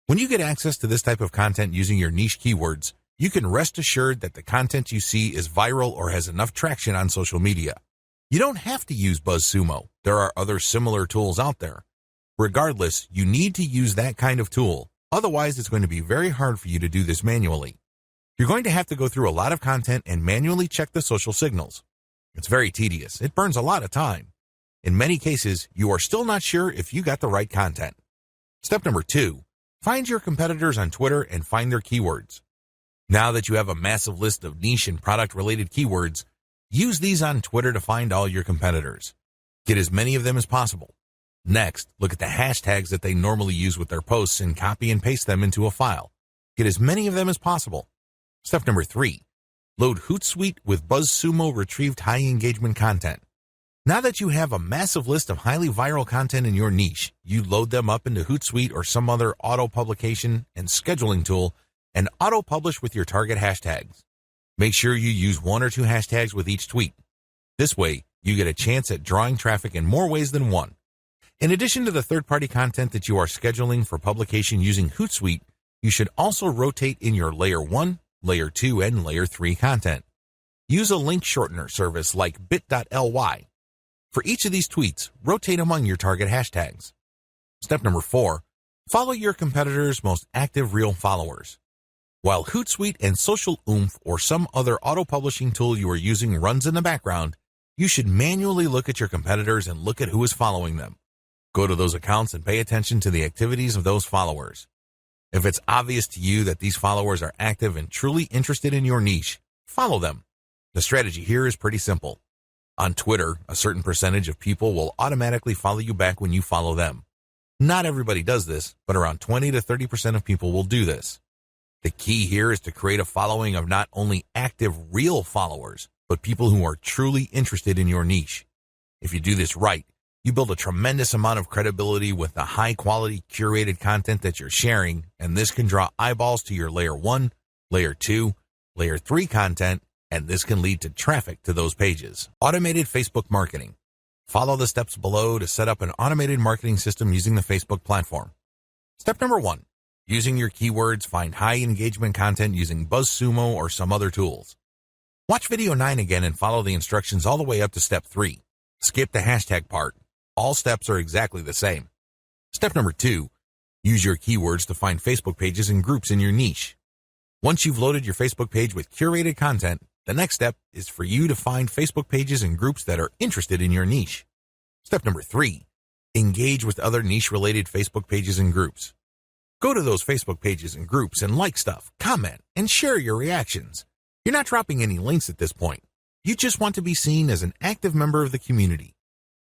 [SPEAKER 1] When you get access to this type of content using your niche keywords, you can rest assured that the content you see is viral or has enough traction on social media. You don't have to use BuzzSumo. There are other similar tools out there. Regardless, you need to use that kind of tool. Otherwise, it's going to be very hard for you to do this manually. You're going to have to go through a lot of content and manually check the social signals. It's very tedious. It burns a lot of time. In many cases, you are still not sure if you got the right content. Step number 2, find your competitors on Twitter and find their keywords. Now that you have a massive list of niche and product-related keywords, use these on Twitter to find all your competitors. Get as many of them as possible. Next, look at the hashtags that they normally use with their posts and copy and paste them into a file. Get as many of them as possible. Step number 3, load Hootsuite with BuzzSumo retrieved high engagement content. Now that you have a massive list of highly viral content in your niche, you load them up into Hootsuite or some other auto-publication and scheduling tool and auto-publish with your target hashtags. Make sure you use 1 or 2 hashtags with each tweet. This way, you get a chance at drawing traffic in more ways than one. In addition to the third-party content that you are scheduling for publication using Hootsuite, you should also rotate in your Layer 1, Layer 2, and Layer 3 content. Use a link shortener service like bit.ly. For each of these tweets, rotate among your target hashtags. Step number 4, follow your competitors' most active real followers. While Hootsuite and Social Oomph or some other auto-publishing tool you are using runs in the background, you should manually look at your competitors and look at who is following them. Go to those accounts and pay attention to the activities of those followers. If it's obvious to you that these followers are active and truly interested in your niche, follow them. The strategy here is pretty simple. On Twitter, a certain percentage of people will automatically follow you back when you follow them. Not everybody does this, but around 20 to 30% of people will do this. The key here is to create a following of not only active, real followers, but people who are truly interested in your niche. If you do this right, you build a tremendous amount of credibility with the high-quality, curated content that you're sharing, and this can draw eyeballs to your Layer 1, Layer 2, Layer 3 content, and this can lead to traffic to those pages. Automated Facebook marketing. Follow the steps below to set up an automated marketing system using the Facebook platform. Step number 1. Using your keywords, find high engagement content using BuzzSumo or some other tools. Watch video 9 again and follow the instructions all the way up to step 3. Skip the hashtag part. All steps are exactly the same. Step number 2. Use your keywords to find Facebook pages and groups in your niche. Once you've loaded your Facebook page with curated content, the next step is for you to find Facebook pages and groups that are interested in your niche. Step number 3. Engage with other niche-related Facebook pages and groups. Go to those Facebook pages and groups and like stuff, comment, and share your reactions. You're not dropping any links at this point. You just want to be seen as an active member of the community.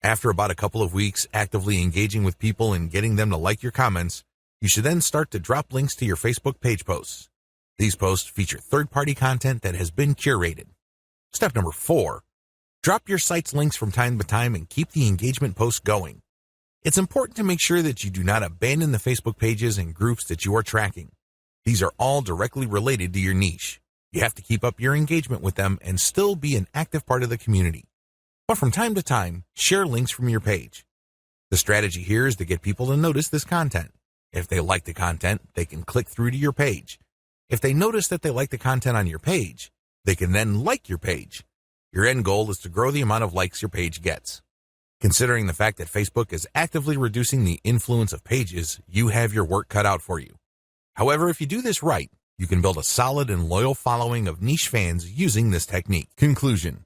[SPEAKER 1] After about a couple of weeks actively engaging with people and getting them to like your comments, you should then start to drop links to your Facebook page posts. These posts feature third-party content that has been curated. Step number 4. Drop your site's links from time to time and keep the engagement posts going. It's important to make sure that you do not abandon the Facebook pages and groups that you are tracking. These are all directly related to your niche. You have to keep up your engagement with them and still be an active part of the community. But from time to time, share links from your page. The strategy here is to get people to notice this content. If they like the content, they can click through to your page. If they notice that they like the content on your page, they can then like your page. Your end goal is to grow the amount of likes your page gets. Considering the fact that Facebook is actively reducing the influence of pages, you have your work cut out for you. However, if you do this right, you can build a solid and loyal following of niche fans using this technique. Conclusion.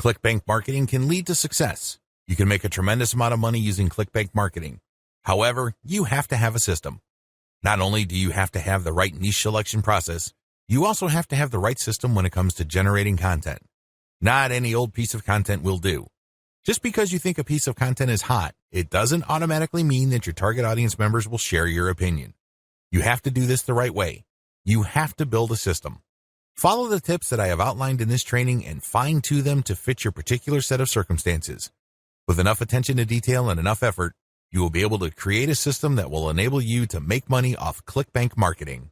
[SPEAKER 1] Clickbank marketing can lead to success. You can make a tremendous amount of money using Clickbank marketing. However, you have to have a system. Not only do you have to have the right niche selection process, you also have to have the right system when it comes to generating content. Not any old piece of content will do. Just because you think a piece of content is hot, it doesn't automatically mean that your target audience members will share your opinion. You have to do this the right way. You have to build a system. Follow the tips that I have outlined in this training and fine-tune them to fit your particular set of circumstances. With enough attention to detail and enough effort, you will be able to create a system that will enable you to make money off Clickbank marketing.